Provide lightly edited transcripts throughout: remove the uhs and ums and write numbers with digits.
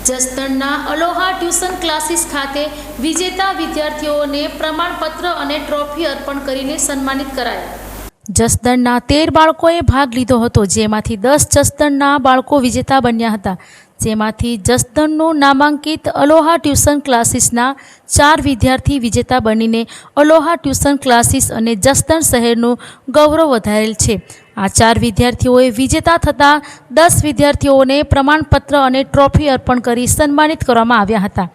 જસદણના Aloha tuition classes ખાતે વિજેતા વિદ્યાર્થીઓને પ્રમાણપત્ર અને ટ્રોફી અર્પણ કરીને સન્માનિત કરાયા. જસદણના 13 બાળકોએ ભાગ લીધો હતો, જેમાંથી 10 જસદણના બાળકો વિજેતા બન્યા હતા. જેમાંથી જસદણનું નામાંકિત અલોહા ટ્યુશન ક્લાસીસના 4 વિદ્યાર્થી વિજેતા બનીને અલોહા ટ્યુશન ક્લાસીસ અને જસદણ શહેરનું ગૌરવ વધારેલ છે. આ 4 વિદ્યાર્થીઓએ વિજેતા થતાં 10 વિદ્યાર્થીઓને પ્રમાણપત્ર અને ટ્રોફી અર્પણ કરી સન્માનિત કરવામાં આવ્યા હતા.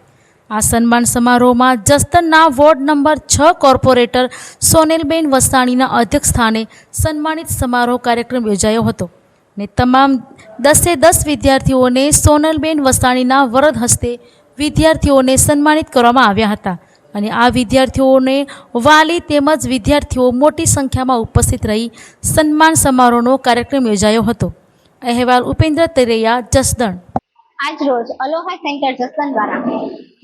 આ સન્માન સમારોહમાં જસદણના વોર્ડ નંબર 6 કોર્પોરેટર સોનેલબેન વસાણીના અધ્યક્ષસ્થાને સન્માનિત સમારોહ કાર્યક્રમ યોજાયો હતો ને તમામ 10 વિદ્યાર્થીઓને સોનલબેન વસાણીના વરદ હસ્તે વિદ્યાર્થીઓને સન્માનિત કરવામાં આવ્યા હતા. અને આ વિદ્યાર્થીઓને વાલી તેમજ વિદ્યાર્થીઓ મોટી સંખ્યામાં ઉપસ્થિત રહી સન્માન સમારોહનો કાર્યક્રમ યોજાયો હતો. અહેવાલ ઉપેન્દ્ર તરેયા, જસદણ. આજ રોજ અલોહા સેન્ટર જસદણ દ્વારા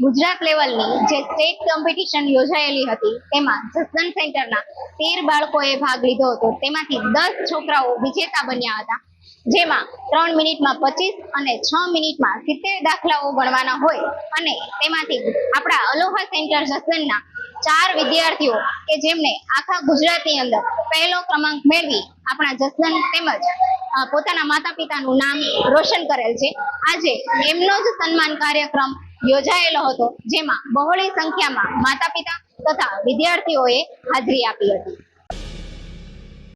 ગુજરાત લેવલની જે સ્ટેટ કોમ્પિટિશન યોજાયેલી હતી તેમાં જસદણ સેન્ટરના 13 બાળકોએ ભાગ લીધો હતો. તેમાંથી 10 છોકરાઓ વિજેતા બન્યા હતા, જેમાં 3 મિનિટમાં 25 અને 6 મિનિટમાં 70 દાખલાઓ ગણવાના હોય અને તેમાંથી આપણા અલોહા સેન્ટર જસદણના 4 વિદ્યાર્થીઓ કે જેમને આખા ગુજરાતની અંદર પહેલો ક્રમાંક મેળવી આપણા જસદણ તેમજ પોતાના માતા પિતાનું નામ રોશન કરેલ છે. આજે એમનો જ સન્માન કાર્યક્રમ યોજાયેલો હતો, જેમાં બહોળી સંખ્યામાં માતા પિતા તથા વિદ્યાર્થીઓએ હાજરી આપી હતી.